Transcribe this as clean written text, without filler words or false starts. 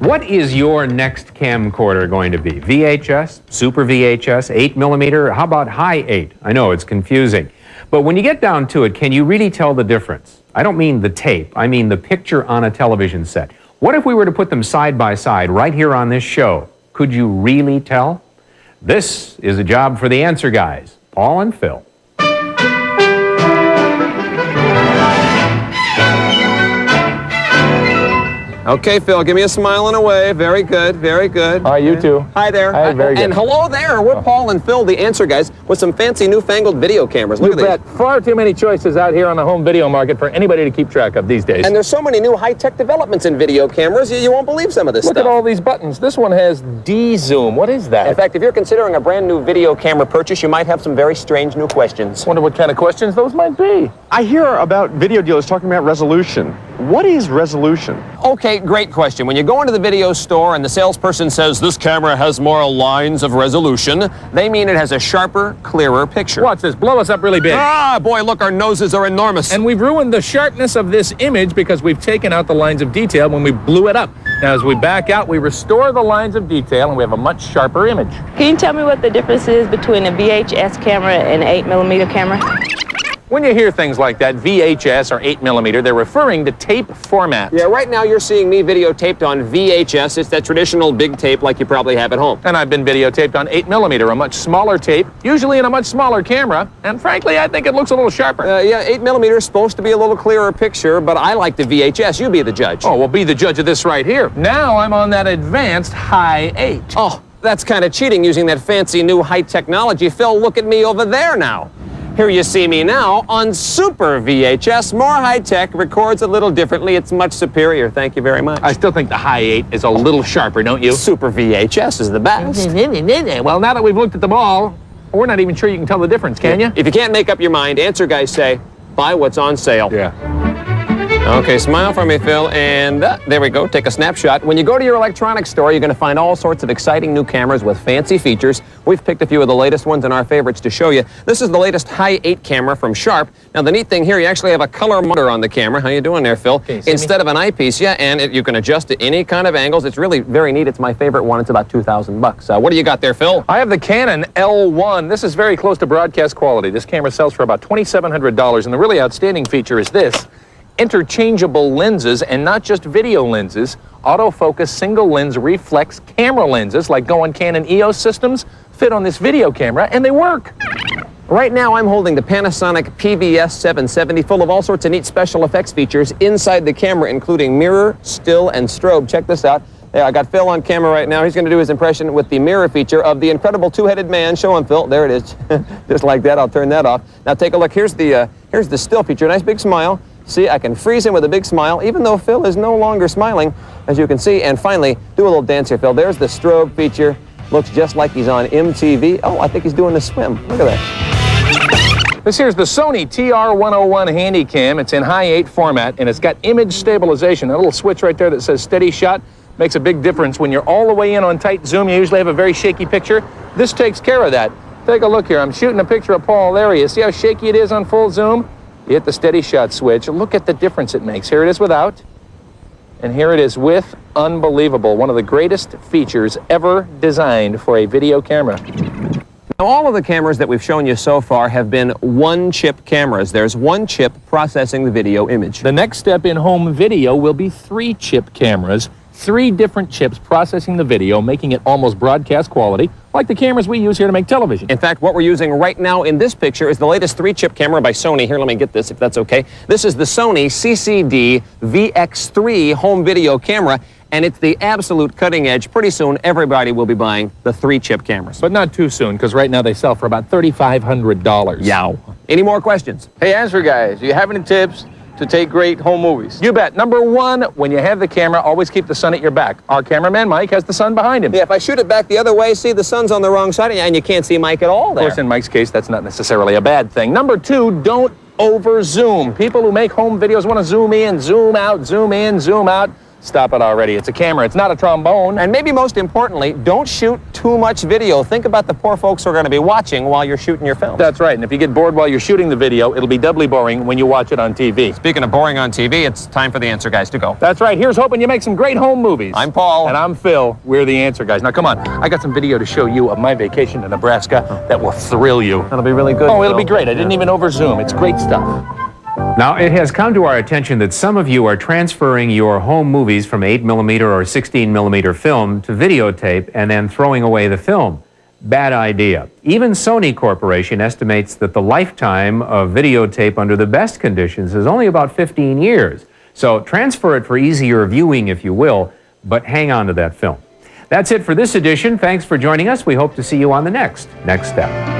What is your next camcorder going to be? VHS, Super VHS, 8mm, how about high 8? I know it's confusing. But when you get down to it, can you really tell the difference? I don't mean the tape, I mean the picture on a television set. What if we were to put them side by side right here on this show? Could you really tell? This is a job for the answer guys, Paul and Phil. Okay, Phil, give me a smile and a wave. Very good, very good. All right, you too. Hi there. Hi, very good. And hello there. We're Paul and Phil, the answer guys, with some fancy newfangled video cameras. Look at these. Far too many choices out here on the home video market for anybody to keep track of these days. And there's so many new high-tech developments in video cameras, you won't believe some of this stuff. Look at all these buttons. This one has D-zoom. What is that? In fact, if you're considering a brand new video camera purchase, you might have some very strange new questions. Wonder what kind of questions those might be. I hear about video dealers talking about resolution. What is resolution? Okay, great question. When you go into the video store and the salesperson says this camera has more lines of resolution, they mean it has a sharper, clearer picture. Watch this. Blow us up really big. Ah, boy, look, our noses are enormous. And we've ruined the sharpness of this image because we've taken out the lines of detail when we blew it up. Now, as we back out, we restore the lines of detail and we have a much sharper image. Can you tell me what the difference is between a VHS camera and an 8mm camera? When you hear things like that, VHS or 8mm, they're referring to tape format. Yeah, right now you're seeing me videotaped on VHS. It's that traditional big tape like you probably have at home. And I've been videotaped on 8mm, a much smaller tape, usually in a much smaller camera, and frankly, I think it looks a little sharper. Yeah, 8mm is supposed to be a little clearer picture, but I like the VHS. You be the judge. Oh, well, be the judge of this right here. Now I'm on that advanced high 8. Oh, that's kind of cheating using that fancy new high technology. Phil, look at me over there now. Here you see me now on Super VHS, more high-tech, records a little differently. It's much superior. Thank you very much. I still think the high 8 is a little sharper, don't you? Super VHS is the best. Well, now that we've looked at them all, we're not even sure you can tell the difference, can you? If you can't make up your mind, answer guys say, buy what's on sale. Yeah. Okay, smile for me, Phil, and there we go. Take a snapshot. When you go to your electronics store, you're going to find all sorts of exciting new cameras with fancy features. We've picked a few of the latest ones and our favorites to show you. This is the latest high 8 camera from Sharp. Now, the neat thing here, you actually have a color monitor on the camera. How you doing there, Phil? Instead of an eyepiece, yeah, and you can adjust to any kind of angles. It's really very neat. It's my favorite one. It's about $2,000. What do you got there, Phil? I have the Canon L1. This is very close to broadcast quality. This camera sells for about $2,700, and the really outstanding feature is this. Interchangeable lenses, and not just video lenses, autofocus single lens reflex camera lenses like go on Canon EOS systems fit on this video camera, and they work. Right now I'm holding the Panasonic PVS 770 full of all sorts of neat special effects features inside the camera, including mirror, still, and strobe. Check this out. Yeah, I got Phil on camera right now. He's going to do his impression with the mirror feature of the incredible two-headed man. Show him, Phil. There it is. Just like that. I'll turn that off. Now take a look. Here's the still feature. Nice big smile. See, I can freeze him with a big smile, even though Phil is no longer smiling, as you can see. And finally, do a little dance here, Phil. There's the strobe feature. Looks just like he's on MTV. Oh, I think he's doing the swim. Look at that. This here's the Sony TR101 Handycam. It's in high 8 format, and it's got image stabilization. That little switch right there that says steady shot makes a big difference. When you're all the way in on tight zoom, you usually have a very shaky picture. This takes care of that. Take a look here. I'm shooting a picture of Paul. There he is. See how shaky it is on full zoom? You hit the steady shot switch. Look at the difference it makes. Here it is without, and here it is with. Unbelievable. One of the greatest features ever designed for a video camera. Now, all of the cameras that we've shown you so far have been one-chip cameras. There's one chip processing the video image. The next step in home video will be 3-chip cameras. 3 different chips processing the video, making it almost broadcast quality, like the cameras we use here to make television. In fact, what we're using right now in this picture is the latest 3-chip camera by Sony. Here, let me get this, if that's okay. This is the Sony CCD VX3 home video camera, and it's the absolute cutting edge. Pretty soon, everybody will be buying the 3-chip cameras. But not too soon, because right now they sell for about $3,500. Yow. Any more questions? Hey, answer guys, do you have any tips to take great home movies? You bet. Number 1, when you have the camera, always keep the sun at your back. Our cameraman, Mike, has the sun behind him. Yeah, if I shoot it back the other way, see, the sun's on the wrong side, and you can't see Mike at all there. Of course, in Mike's case, that's not necessarily a bad thing. Number 2, don't over-zoom. People who make home videos want to zoom in, zoom out, zoom in, zoom out. Stop it already. It's a camera. It's not a trombone. And maybe most importantly, don't shoot too much video. Think about the poor folks who are going to be watching while you're shooting your film. That's right. And if you get bored while you're shooting the video, it'll be doubly boring when you watch it on TV. Speaking of boring on TV, it's time for the answer guys to go. That's right. Here's hoping you make some great home movies. I'm Paul. And I'm Phil. We're the answer guys. Now, come on. I got some video to show you of my vacation to Nebraska that will thrill you. That'll be really good. Oh, it'll be great. I didn't even over zoom. It's great stuff. Now, it has come to our attention that some of you are transferring your home movies from 8mm or 16mm film to videotape and then throwing away the film. Bad idea. Even Sony Corporation estimates that the lifetime of videotape under the best conditions is only about 15 years. So transfer it for easier viewing, if you will, but hang on to that film. That's it for this edition. Thanks for joining us. We hope to see you on the next Step.